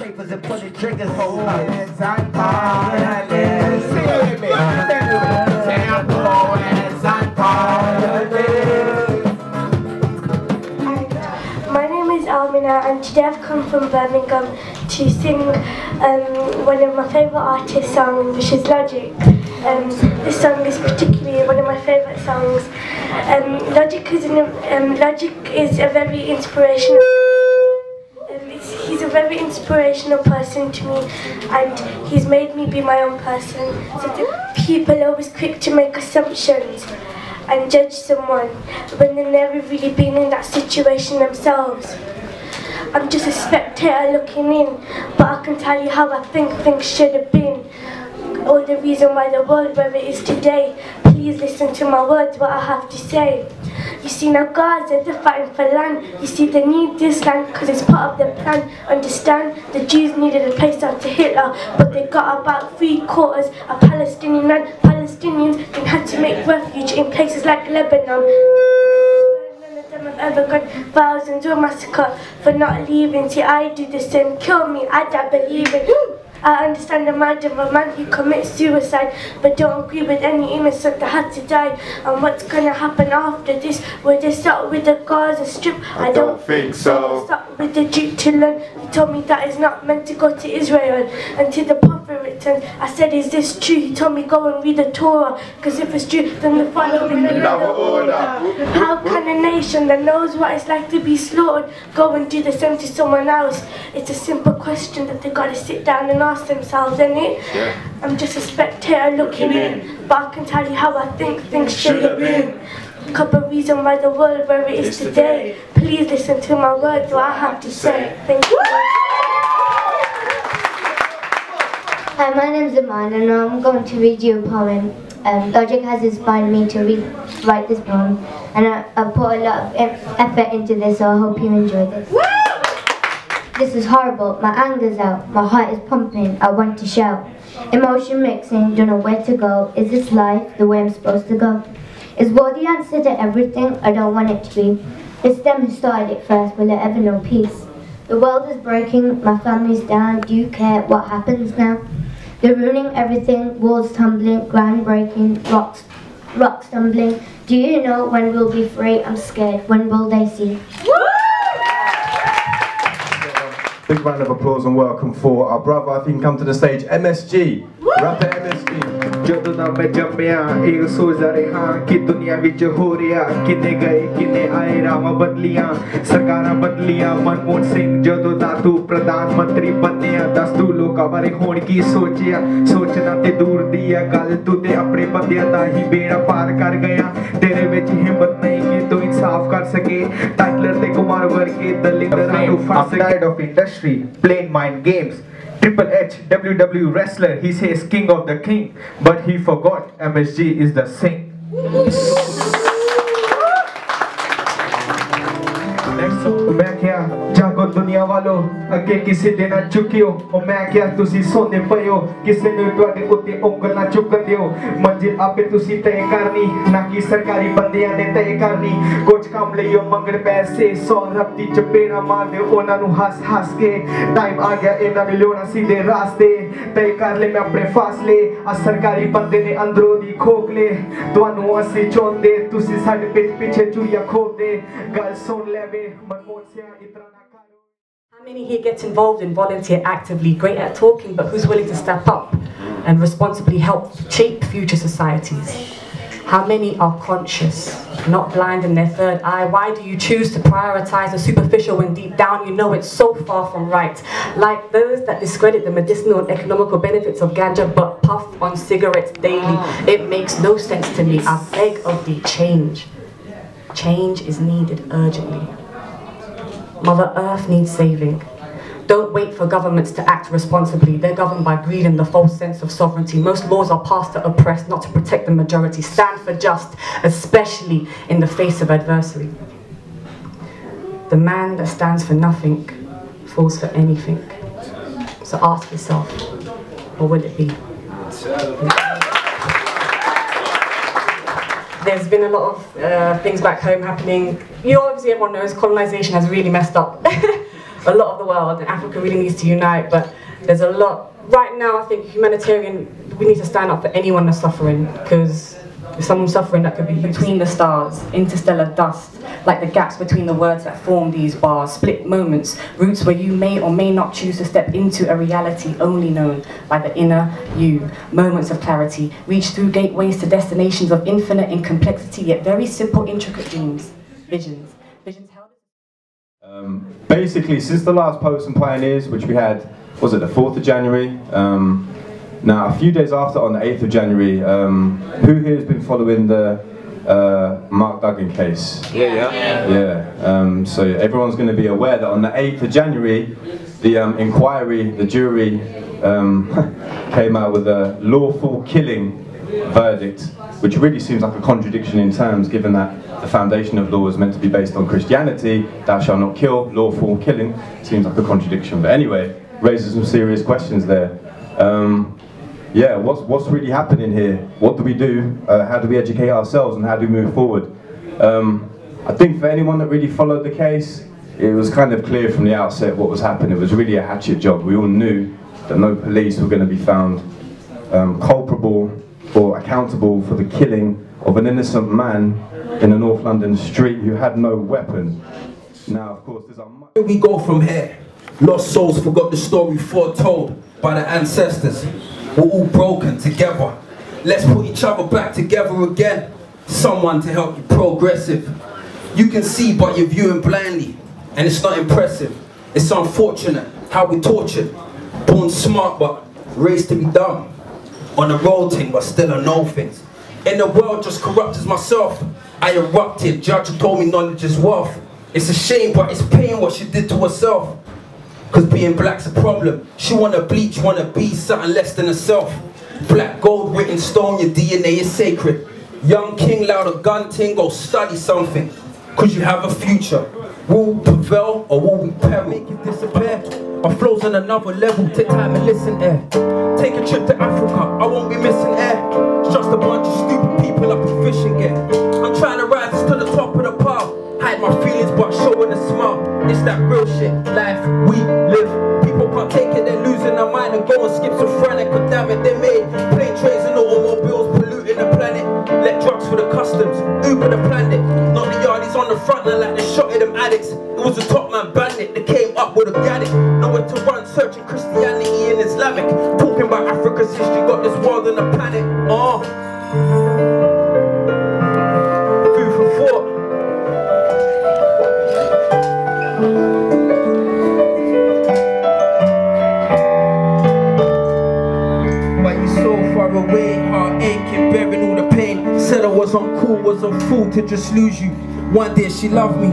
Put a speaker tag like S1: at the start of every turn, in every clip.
S1: papers and pulling triggers. Hold on. Say it with me.
S2: My name is Almina and today I've come from Birmingham to sing one of my favourite artists' songs, which is Logic. This song is particularly one of my favourite songs. Logic is a very inspirational. He's a very inspirational person to me, and he's made me be my own person. So people are always quick to make assumptions and judge someone when they've never really been in that situation themselves. I'm just a spectator looking in, but I can tell you how I think things should have been. All the reason why the world where it is today. Please listen to my words, what I have to say. You see now Gaza, they're fighting for land. You see they need this land because it's part of their plan. Understand, the Jews needed a place after Hitler, but they got about 3/4 of Palestinian land. Palestinians then had to make refuge in places like Lebanon. None of them have ever gone. Thousands were massacred for not leaving. See, I do the same. Kill me, I don't believe it. I understand the mind of a man who commits suicide, but don't agree with any innocent that had to die. And what's gonna happen after this? Will they start with the Gaza Strip? I don't think so. Start with the Duke to learn. He told me that is not meant to go to Israel. And to the prophet returned, I said, is this true? He told me go and read the Torah, because if it's true, then the following another order. How can a nation that knows what it's like to be slaughtered go and do the same to someone else? It's a simple question that they gotta sit down and ask themselves, innit? Yeah. I'm just a spectator looking in, but I can tell you how I think things should have been. Couple reasons why the world where it is today. Please listen to my words, what I have to say. Thank you.
S3: Hi, my name's Aman and I'm going to read you a poem. Logic has inspired me to write this poem, and I put a lot of effort into this, so I hope you enjoy this. This is horrible, my anger's out, my heart is pumping, I want to shout. Emotion mixing, don't know where to go. Is this life the way I'm supposed to go? Is war the answer to everything? I don't want it to be. It's them who started it first, will it ever know peace? The world is breaking, my family's down, do you care what happens now? They're ruining everything, walls tumbling, ground breaking, rocks tumbling. Do you know when we'll be free? I'm scared, when will they see?
S4: Big round of applause and welcome for our brother. I think come to the stage, MSG. Rapper MSG.
S5: ਜਦੋਂ ਦਾ ਮੈਂ ਜੰਮਿਆ ਇਹ ਸੋਚਦਾ ਰਿਹਾ ਕਿ ਦੁਨੀਆ ਵਿੱਚ ਹੋ ਰਿਹਾ ਕਿੰਨੇ ਗਏ ਕਿੰਨੇ ਆਏ ਰਾਵਾਂ ਬਦਲੀਆਂ ਸਰਕਾਰਾਂ ਬਦਲੀਆਂ ਮਨਮੋਹਨ ਸਿੰਘ ਜਦੋਂ ਦਾ ਤੂੰ ਪ੍ਰਧਾਨ ਮੰਤਰੀ ਬਣਿਆ ਦੱਸ ਤੂੰ ਲੋਕਾਂ ਬਾਰੇ ਹੁਣ ਕੀ ਸੋਚਿਆ ਸੋਚਣਾ ਤੇ ਦੂਰ ਦੀ ਆ ਗੱਲ ਤੂੰ ਤੇ ਆਪਣੇ ਬੰਦਿਆਂ ਦਾ ਹੀ ਬੇੜਾ ਪਾਰ ਕਰ ਗਿਆ ਤੇਰੇ ਵਿੱਚ ਹਿੰਮਤ ਨਹੀਂ ਕਿ ਤੂੰ ਇਨਸਾਫ ਕਰ ਸਕੇ ਟਾਈਟਲਰ ਤੇ ਕੁਮਾਰ ਵਰਗੇ ਦਲਿੰਦਰਾਂ ਨੂੰ ਫੜ ਸਕੇ I'm tired of industry playing mind games. Triple H, WWE wrestler, he says king of the king, but he forgot MSG is the sing. मैं क्या जागो दुनिया वालों अगे किसी दिन चुकियो और मैं क्या तुसी सोने पयो किसी ने तुहाडे उत्ते उंगल ना चुकन दियो मंजिल आपे तुसी तय करनी ना कि सरकारी बंदियां ने तय करनी कुछ काम लियो मंगण पैसे 100 रत्ती चपेड़ा मार दे उन्हां नु हंस हंस के टाइम आ गया इन्हां ने लियोना सीधे रास्ते तय कर ले मैं अपने फासले आ सरकारी बंदे ने अंदरों दी खोक ले तुहानू असी चोंदे तुसी साडे पीछे चूड़ियां खोप दे गल सुन लेवे
S6: How many here get involved and volunteer actively, great at talking, but who's willing to step up and responsibly help shape future societies? How many are conscious, not blind in their third eye? Why do you choose to prioritize the superficial when deep down you know it's so far from right? Like those that discredit the medicinal and economical benefits of ganja but puff on cigarettes daily. It makes no sense to me. I beg of thee, change. Change is needed urgently. Mother Earth needs saving. Don't wait for governments to act responsibly. They're governed by greed and the false sense of sovereignty. Most laws are passed to oppress, not to protect the majority. Stand for just, especially in the face of adversity. The man that stands for nothing falls for anything. So ask yourself, what will it be? There's been a lot of things back home happening. Obviously everyone knows colonization has really messed up a lot of the world, and Africa really needs to unite, but there's a lot. Right now, I think humanitarian, we need to stand up for anyone that's suffering, because if someone's suffering, that could be between the stars, interstellar dust, like the gaps between the words that form these bars, split moments, roots where you may or may not choose to step into a reality only known by the inner you, moments of clarity, reach through gateways to destinations of infinite in complexity, yet very simple, intricate dreams, visions held.
S4: Basically, since the last Poets and Pioneers, which we had, was it the 4th of January? Now, a few days after, on the 8th of January, who here has been following the Mark Duggan case? Yeah. So everyone's going to be aware that on the 8th of January, the inquiry, the jury came out with a lawful killing verdict, which really seems like a contradiction in terms, given that the foundation of law is meant to be based on Christianity. Thou shalt not kill, lawful killing, seems like a contradiction. But anyway, raises some serious questions there. Yeah, what's really happening here? What do we do? How do we educate ourselves, and how do we move forward? I think for anyone that really followed the case, it was kind of clear from the outset what was happening. It was really a hatchet job. We all knew that no police were going to be found culpable or accountable for the killing of an innocent man in a North London street who had no weapon. Now, of course,
S7: Where we go from here? Lost souls forgot the story foretold by the ancestors. We're all broken together. Let's put each other back together again. Someone to help you progressive. You can see, but you're viewing blindly, and it's not impressive. It's unfortunate how we're tortured. Born smart, but raised to be dumb. On the road thing, but still I know things. In the world, just corrupt as myself. I erupted. Judge told me knowledge is wealth. It's a shame, but it's pain what she did to herself. Cause being black's a problem. She wanna bleach, wanna be something less than herself. Black gold written stone, your DNA is sacred. Young king, loud a gun ting, go study something. Cause you have a future. Will we prevail or will we perish? Make it disappear. Our flow's on another level, take time and listen air. Take a trip to Africa, I won't be missing air. It's just a bunch of stupid people up in fishing gear. I'm trying to rise to the top of the pile. Hide my feelings but showing a smile. It's that real shit, life we live. People can't take it, they're losing their mind and going schizophrenic. God damn it, they made plane trains and automobiles polluting the planet. Let drugs for the customs, Uber the planet. Not the yardies on the front line like they shot at them addicts. It was a top man bandit that came up with a gadget. Nowhere to run, searching Christianity and Islamic. Talking about Africa's history, got this world on a planet. Food for thought. But you so far away, heart aching, bearing all the pain. Said I was uncool, was a fool to just lose you. One day she loved me,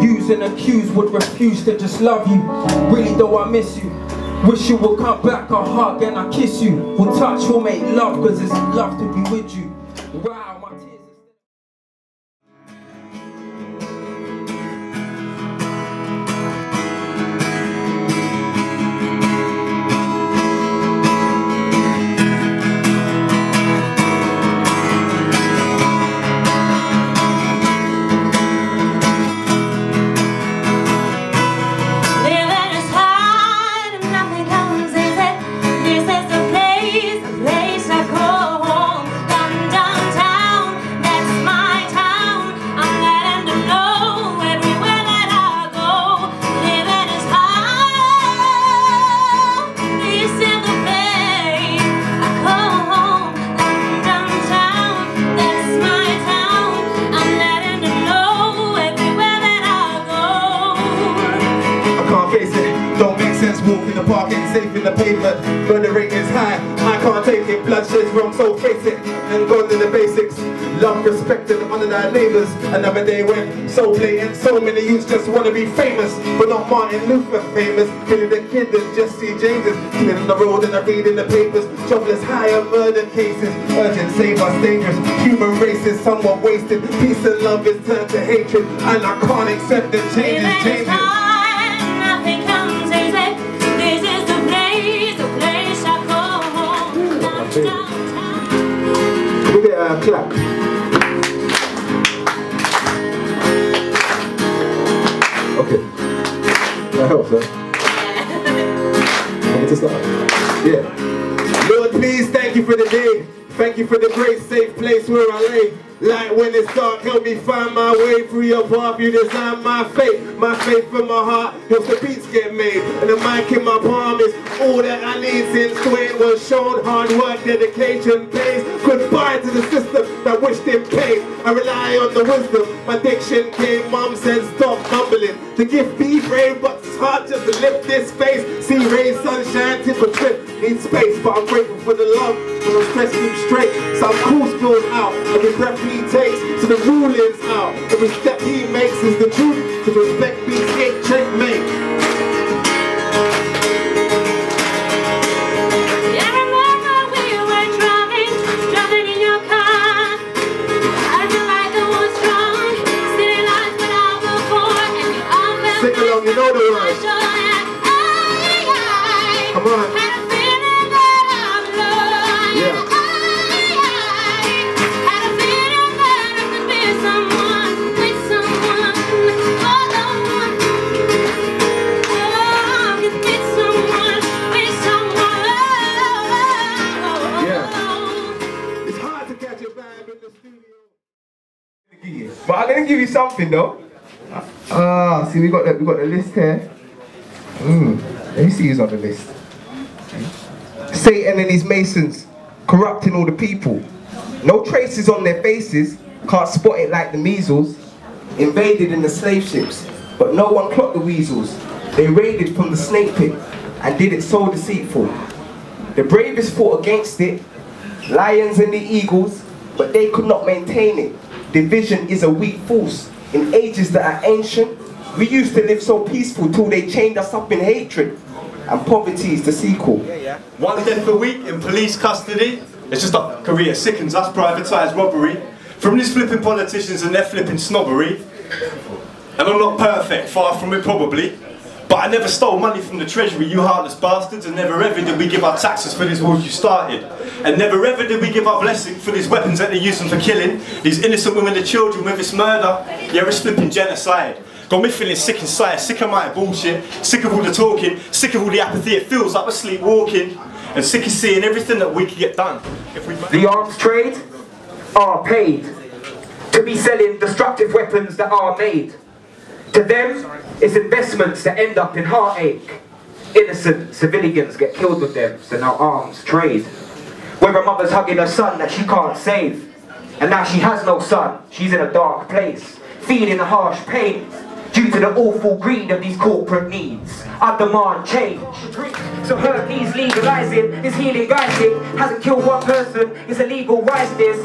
S7: used and accused, would refuse to just love you. Really though I miss you, wish you would come back, I'll hug and I'll kiss you. We'll touch, we'll make love, cause it's love to be with you. Wow, my tears.
S5: Walk in the park, ain't safe in the pavement. Murder rate is high, I can't take it. Bloodshed's wrong, so face it. And gone to the basics. Love, respect, and honor our neighbours. Another day went so blatant. So many youths just want to be famous, but not Martin Luther famous. Killing the kid that Jesse James is. Killing on the road and I read in the papers. Jobless higher murder cases. Urgent, save us, dangerous. Human race is somewhat wasted. Peace and love is turned to hatred. And I can't accept the changes. Give it a clap. Okay. That helps, huh? to start. Yeah. Lord, please, thank you for the day. Thank you for the great safe place where I lay. Light when it's dark, help me find my way through your path. You design my faith in my heart helps the beats get made. And the mic in my palm is all that I need since Dwayne was shown. Hard work, dedication pays. Goodbye to the system that wished him pain. I rely on the wisdom my diction came. Mom said stop mumbling. The gift be brave, but it's hard just to lift this face. See rays, sunshine, tip a trip, need space. But I'm grateful for the love, cause I'm stressed him straight. Some cool spills out, every breath he takes, so the ruling's out. Every step he makes is the truth, cause respect beats hate, checkmate. You know the words. Come on. Yeah. It's hard to catch a vibe in the studio. But I'm gonna give you something though. See, we got the list here. Let me see who's on the list. Satan and his masons corrupting all the people. No traces on their faces, can't spot it like the measles. Invaded in the slave ships, but no one clocked the weasels. They raided from the snake pit and did it so deceitful. The bravest fought against it, lions and the eagles, but they could not maintain it. Division is a weak force. In ages that are ancient, we used to live so peaceful till they chained us up in hatred. And poverty is the sequel.
S8: One death a week in police custody. It's just a career sickens us, privatised robbery. From these flipping politicians and their flipping snobbery. And I'm not perfect, far from it probably. But I never stole money from the treasury, you heartless bastards. And never ever did we give our taxes for these wars you started. And never ever did we give our blessing for these weapons that they use them for killing these innocent women and children with this murder. Yeah, it's flipping genocide. Got me feeling sick inside, sick of my bullshit, sick of all the talking, sick of all the apathy. It feels like we're sleepwalking, and sick of seeing everything that we could get done. If we...
S5: The arms trade are paid to be selling destructive weapons that are made. To them, it's investments that end up in heartache. Innocent civilians get killed with them, so now arms trade. Where a mother's hugging her son that she can't save, and now she has no son, she's in a dark place, feeling the harsh pain due to the awful greed of these corporate needs. I demand change. So herpes legalizing is healing guiding. Hasn't killed one person, it's illegal, rise this.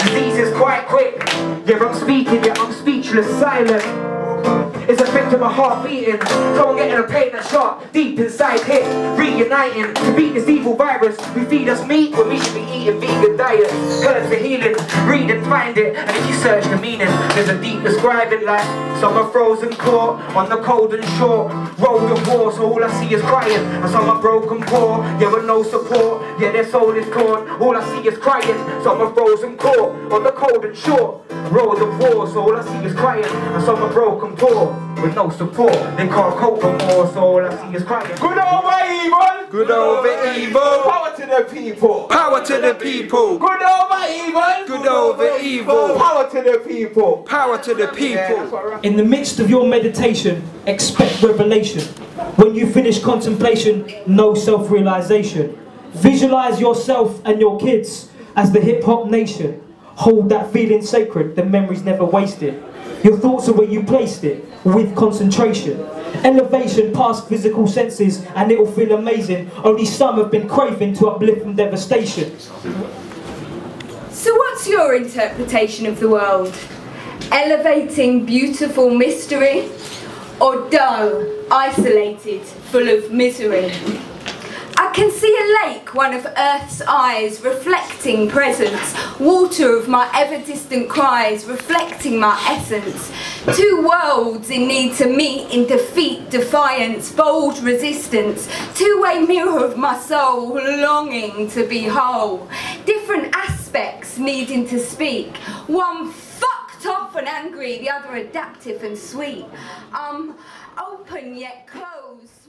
S5: Disease is quite quick. Yeah, I'm speaking, yet I'm speechless, silent. It's affecting my heart beating. Someone getting a pain that's sharp, deep inside hit. Reuniting, to beat this evil virus. We feed us meat when we should be eating vegan diet. Herbs for healing, read and find it. And if you search the meaning, there's a deep describing like some are frozen caught on the cold and short road of war, so all I see is crying. And some are broken poor, yeah, with no support. Yeah, their soul is torn, all I see is crying. Some are frozen caught on the cold and short road of war, so all I see is crying. And some are broken poor with no support. They can't cope no more, so all I see is crying. Good over evil! Good over evil! Power to the people! Power to the people! Good over evil! Good over evil! Power to the people! Power to the people!
S9: In the midst of your meditation, expect revelation. When you finish contemplation, no self-realization. Visualize yourself and your kids as the hip-hop nation. Hold that feeling sacred, the memory's never wasted. Your thoughts are where you placed it, with concentration. Elevation past physical senses, and it'll feel amazing. Only some have been craving to uplift from devastation.
S10: So what's your interpretation of the world? Elevating, beautiful mystery? Or dull, isolated, full of misery? I can see a lake, one of Earth's eyes, reflecting presence, water of my ever-distant cries, reflecting my essence. Two worlds in need to meet in defeat, defiance, bold resistance. Two-way mirror of my soul, longing to be whole. Different aspects needing to speak. One fucked up and angry, the other adaptive and sweet. Open yet closed.